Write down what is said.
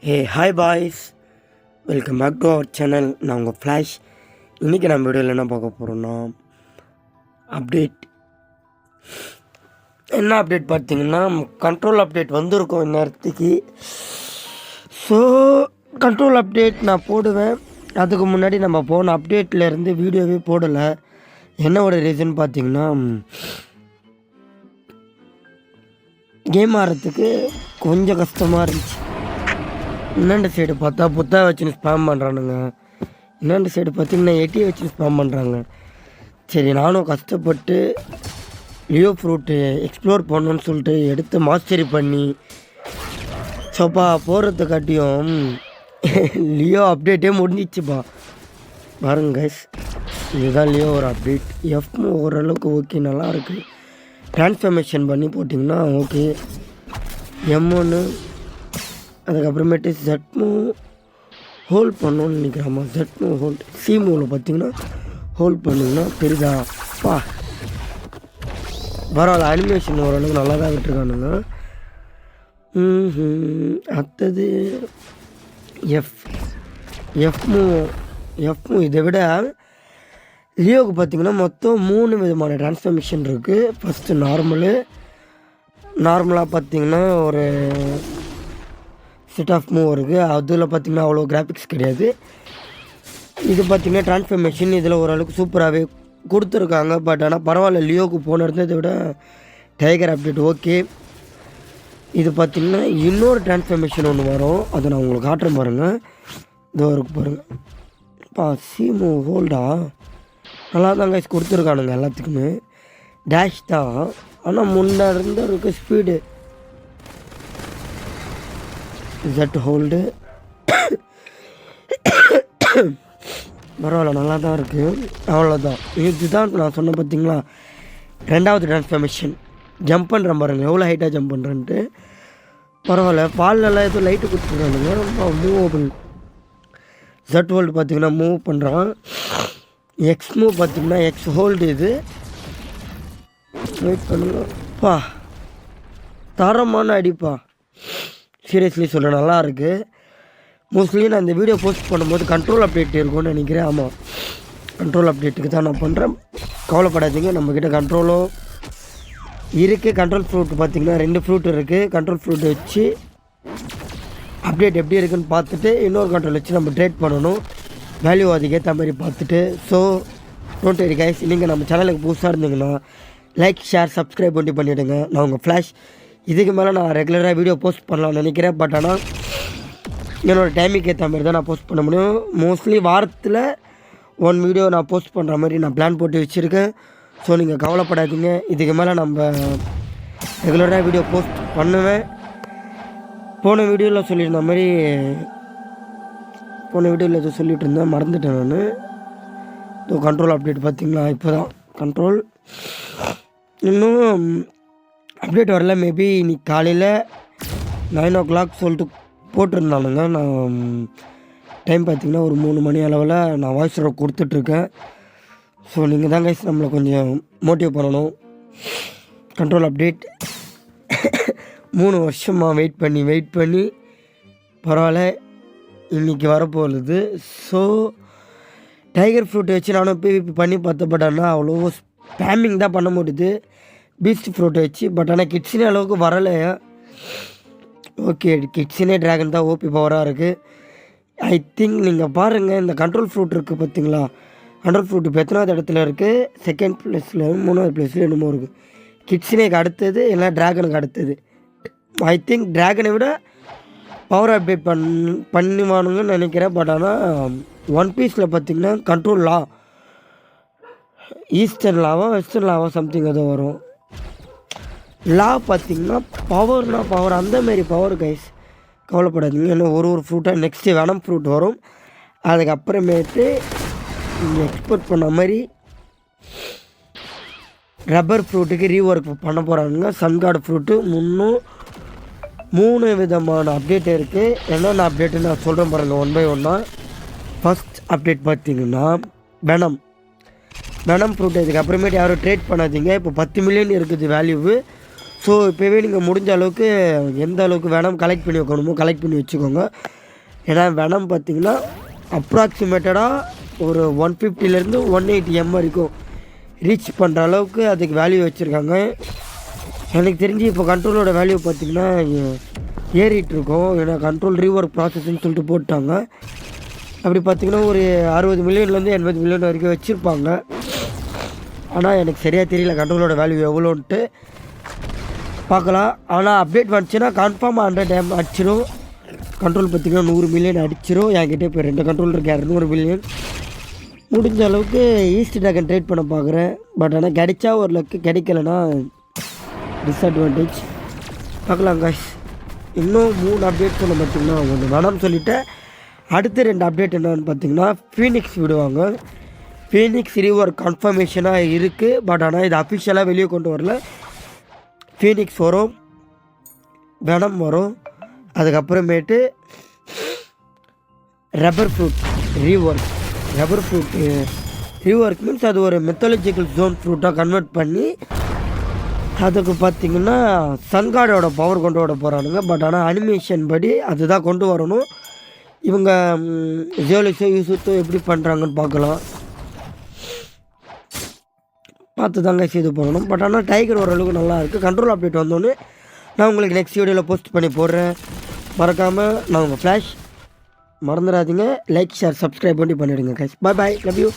Hey hi boys, welcome back to our channel. நான் உங்கள் flash. இன்றைக்கி நம்ம வீடியோவில் என்ன பார்க்க போகிறோன்னா அப்டேட். என்ன அப்டேட் பார்த்தீங்கன்னா கண்ட்ரோல் அப்டேட் வந்திருக்கும் இந்நேரத்துக்கு. ஸோ கண்ட்ரோல் அப்டேட் நான் போடுவேன். அதுக்கு முன்னாடி நம்ம போன அப்டேட்லேருந்து வீடியோவே போடலை. என்ன ஒரு ரீசன் பார்த்தீங்கன்னா கேம் ஆடுறதுக்கு கொஞ்சம் கஷ்டமாக இருந்துச்சு. இன்னொன்று சைடு பார்த்தா புத்தா வச்சுன்னு ஸ்பேம் பண்ணுறானுங்க. இன்னொன்று சைடு பார்த்திங்கன்னா எட்டியை வச்சு ஸ்பேம் பண்ணுறாங்க. சரி, நானும் கஷ்டப்பட்டு லியோ ஃப்ரூட்டு எக்ஸ்ப்ளோர் பண்ணணுன்னு சொல்லிட்டு எடுத்து மாஸ்டரி பண்ணி சோப்பா போகிறதுக்காட்டியும் லியோ அப்டேட்டே முடிஞ்சிச்சுப்பா. பாருங்க கைஸ், இதுதான் லியோ ஒரு அப்டேட். எஃப்மு ஓரளவுக்கு ஓகே, நல்லா இருக்குது. ட்ரான்ஸ்ஃபர்மேஷன் பண்ணி போட்டிங்கன்னா ஓகே. எம்ஒன்று அதுக்கப்புறமேட்டு ஜெட்மூ ஹோல்ட் பண்ணணும்னு நினைக்கிறாமா. ஜெட்மூ ஹோல்ட் சிமூவில் பார்த்திங்கன்னா ஹோல்ட் பண்ணிங்கன்னா பெரிதாப்பா பரவாயில்ல. அனிமேஷன் ஓரளவுக்கு நல்லா தான் விட்டுருக்கானுங்க. அடுத்தது எஃப்மூ இதை விட லியோவுக்கு பார்த்திங்கன்னா மொத்தம் 3 விதமான ட்ரான்ஸ்ஃபர்மேஷன் இருக்குது. ஃபஸ்ட்டு நார்மலாக பார்த்திங்கன்னா ஒரு செட் ஆஃப் மூவ் இருக்குது. அதில் பார்த்திங்கன்னா அவ்வளோ கிராஃபிக்ஸ் கிடையாது. இது பார்த்திங்கன்னா ட்ரான்ஸ்ஃபர்மேஷன் இதில் ஓரளவுக்கு சூப்பராகவே கொடுத்துருக்காங்க. பட் ஆனால் பரவாயில்ல, லியோவுக்கு போன இருந்ததை விட டைகர் அப்டேட் ஓகே. இது பார்த்திங்கன்னா இன்னொரு ட்ரான்ஸ்ஃபர்மேஷன் ஒன்று வரும், அதை நான் உங்களுக்கு காட்டுறேன் பாருங்கள். இதோ இருக்கு பாருங்கள். சீமு ஹோல்டா நல்லா தான் கைஸ் கொடுத்துருக்கானுங்க எல்லாத்துக்குமே. டேஷ் தான், ஆனால் முன்னே இருந்த இருக்க ஸ்பீடு ஜெட் ஹோல்டு பரவாயில்ல, நல்லா தான் இருக்குது. அவ்வளோதான், இதுதான் நான் சொன்ன பார்த்தீங்களா ரெண்டாவது ட்ரான்ஸ்ஃபர்மேஷன். ஜம்ப் பண்ணுறேன் பாருங்கள், எவ்வளோ ஹைட்டாக ஜம்ப் பண்ணுறேன்ட்டு. பரவாயில்ல, பால்லெல்லாம் எதுவும் லைட்டு கொடுத்துருக்கானுங்க. ரொம்ப மூவபிள். ஜெட் ஹோல்டு பார்த்திங்கன்னா மூவ் பண்ணுறான். எக்ஸ் மூவ் பார்த்திங்கன்னா எக்ஸ் ஹோல்டு. இது வெயிட் பண்ணுங்கப்பா, தரமான அடிப்பா. சீரியஸ்லி சொல்கிறேன், நல்லா இருக்குது. மோஸ்ட்லி நான் இந்த வீடியோ போஸ்ட் பண்ணும்போது கண்ட்ரோல் அப்டேட் இருக்கும்னு நினைக்கிறேன். ஆமாம், கண்ட்ரோல் அப்டேட்டுக்கு தான் நான் பண்ணுறேன். கவலைப்படாதீங்க, நம்மக்கிட்ட கண்ட்ரோலோ இருக்குது. கண்ட்ரோல் ஃப்ரூட் பார்த்திங்கன்னா 2 ஃப்ரூட் இருக்குது. கண்ட்ரோல் ஃப்ரூட் வச்சு அப்டேட் எப்படி இருக்குதுன்னு பார்த்துட்டு இன்னொரு கண்ட்ரோல் வச்சு நம்ம ட்ரேட் பண்ணணும். வேல்யூ அதுக்கேற்ற மாதிரி பார்த்துட்டு. ஸோ டோன்ட் வெரி கைஸ், நீங்கள் நம்ம சேனலுக்கு புதுசாக இருந்தீங்கன்னா லைக் ஷேர் சப்ஸ்கிரைப் பண்ணிவிடுங்க. நான் உங்கள் ஃப்ளாஷ். இதுக்கு மேலே நான் ரெகுலராக வீடியோ போஸ்ட் பண்ணலாம்னு நினைக்கிறேன். பட் ஆனால் என்னோடய டைமுக்கு ஏற்ற மாதிரி தான் நான் போஸ்ட் பண்ண முடியும். மோஸ்ட்லி வாரத்தில் 1 வீடியோ நான் போஸ்ட் பண்ணுற மாதிரி நான் பிளான் போட்டு வச்சுருக்கேன். ஸோ நீங்கள் கவலைப்படாதீங்க, இதுக்கு மேலே நம்ம ரெகுலராக வீடியோ போஸ்ட் பண்ணுவேன். போன வீடியோவில் எதுவும் சொல்லிகிட்டு இருந்தேன், மறந்துட்டேன் நான். ஸோ கண்ட்ரோல் அப்டேட் பார்த்திங்களா, இப்போ தான் கண்ட்ரோல் இன்னும் அப்டேட் வரல. மேபி இன்னைக்கு காலையில் 9 o'clock சொல்லிட்டு போட்டிருந்தானுங்க. நான் டைம் பார்த்திங்கன்னா ஒரு 3 மணி அளவில் நான் வாய்ஸ் ஓவர் கொடுத்துட்ருக்கேன். ஸோ நீங்கள் தான் கைஸ் நம்மளை கொஞ்சம் மோட்டிவ் பண்ணணும். கண்ட்ரோல் அப்டேட் 3 வருஷமாக வெயிட் பண்ணி பரவாயில்ல, இன்றைக்கி வரப்போகுது. ஸோ டைகர் ஃப்ரூட்டை வச்சு நானும் பிவிபி பண்ணி பார்த்தப்பட்டேன்னா அவ்வளோ ஸ்பேமிங் தான் பண்ண முடியுது பீஸ்ட் ஃப்ரூட்டை வச்சு. பட் ஆனால் கிட்ஸினே அளவுக்கு வரலை. ஓகே, கிட்ஸினே ட்ராகன் தான் ஓபி பவராக இருக்குது. ஐ திங்க் நீங்கள் பாருங்கள், இந்த கண்ட்ரோல் ஃப்ரூட் இருக்குது பார்த்தீங்களா. கண்ட்ரோல் ஃப்ரூட் இப்போ எத்தனாவது இடத்துல இருக்குது? 2nd பிளேஸில் 3வது பிளேஸில் என்னமோ இருக்குது. கிட்ஸினேக்கு அடுத்தது இல்லை ட்ராகனுக்கு அடுத்தது. ஐ திங்க் ட்ராகனை விட பவர் அப்டேட் பண்ணுவானுங்கன்னு நினைக்கிறேன். பட் ஆனால் ஒன் பீஸில் பார்த்திங்கன்னா கண்ட்ரோல் லா ஈஸ்டர்ன் லாவா வெஸ்டர்ன் லாவா சம்திங் ஏதோ வரும். லா பார்த்திங்கன்னா பவர் அந்தமாரி பவர் கைஸ். கவலைப்படாதீங்க, இன்னும் ஒரு ஃப்ரூட்டாக நெக்ஸ்ட்டு வெனம் ஃப்ரூட் வரும். அதுக்கப்புறமேட்டு நீங்கள் எக்ஸ்போர்ட் பண்ண மாதிரி ரப்பர் ஃப்ரூட்டுக்கு ரீஒர்க் பண்ண போகிறாங்க. சன்கார்டு ஃப்ரூட்டு 3 விதமான அப்டேட் இருக்குது. என்னென்ன அப்டேட்டு நான் சொல்கிறேன் பாருங்கள், 1 by 1. ஃபஸ்ட் அப்டேட் பார்த்திங்கன்னா வெனம் ஃப்ரூட். இதுக்கப்புறமேட்டு யாரும் ட்ரேட் பண்ணாதீங்க. இப்போ 10 மில்லியன் இருக்குது வேல்யூவு. ஸோ இப்போவே நீங்கள் முடிஞ்ச அளவுக்கு எந்த அளவுக்கு வேணாம் கலெக்ட் பண்ணி வைக்கணுமோ கலெக்ட் பண்ணி வச்சுக்கோங்க. ஏன்னா வெனம் பார்த்திங்கன்னா அப்ராக்சிமேட்டடாக ஒரு 150லேருந்து 180 வரைக்கும் ரீச் பண்ணுற அளவுக்கு அதுக்கு வேல்யூ வச்சுருக்காங்க. எனக்கு தெரிஞ்சு இப்போ கண்ட்ரோலோட வேல்யூ பார்த்திங்கன்னா ஏறிட்டுருக்கோம். ஏன்னா கண்ட்ரோல் ரீவொர்க் ப்ராசஸ்ன்னு சொல்லிட்டு போட்டாங்க. அப்படி பார்த்திங்கன்னா ஒரு 60 மில்லியன்லேருந்து 80 மில்லியன் வரைக்கும் வச்சுருப்பாங்க. ஆனால் எனக்கு சரியாக தெரியல கண்ட்ரோலோட வேல்யூ எவ்வளோன்ட்டு. பார்க்கலாம். ஆனால் அப்டேட் வந்துச்சுன்னா கன்ஃபார்மாக 100 அடிச்சிடும். கண்ட்ரோல் பார்த்திங்கன்னா 100 மில்லியன் அடிச்சிடும். என்கிட்ட இப்போ 2 கண்ட்ரோல் இருக்கு 200 மில்லியன். முடிஞ்ச அளவுக்கு ஈஸ்ட் ட்ராகன் ட்ரேட் பண்ண பார்க்குறேன். பட் ஆனால் கிடைச்சா ஒரு லக்கு, கிடைக்கலன்னா டிஸ்அட்வான்டேஜ். பார்க்கலாம் காய்ஸ். இன்னும் 3 அப்டேட் சொல்ல பார்த்திங்கன்னா ஒன்று வேணாம்னு சொல்லிவிட்டு அடுத்த 2 அப்டேட் என்னென்னு பார்த்திங்கன்னா ஃபீனிக்ஸ் விடுவாங்க. ஃபீனிக்ஸ் ரீவொர்க் கன்ஃபர்மேஷனாக இருக்குது. பட் ஆனால் இது அஃபிஷியலாக வெளியே கொண்டு வரல. ஃபீனிக்ஸ் வரும், வெனம் வரும், அதுக்கப்புறமேட்டு rubber fruit rework. Rubber fruit rework means அது ஒரு மெத்தாலஜிக்கல் ஜோன் ஃப்ரூட்டாக கன்வெர்ட் பண்ணி அதுக்கு பார்த்திங்கன்னா சன்காடோட பவர் கொண்டு வர போகிறானுங்க. பட் ஆனால் அனிமேஷன் படி அதுதான் கொண்டு வரணும். இவங்க ஜியோலிஸோ யூசுத்தோ எப்படி பண்ணுறாங்கன்னு பார்க்கலாம். பார்த்து தாங்க இது பண்ணணும். பட் ஆனால் டைகர் ஓரளவுக்கு நல்லா இருக்குது. கண்ட்ரோல் அப்டேட் வந்தோடனே நான் உங்களுக்கு நெக்ஸ்ட் வீடியோவில் போஸ்ட் பண்ணி போடுறேன். மறக்காமல் நான் உங்கள் ஃப்ளாஷ் மறந்துடாதீங்க. லைக் ஷேர் சப்ஸ்கிரைப் பண்ணிவிடுங்க guys. Bye bye, love you.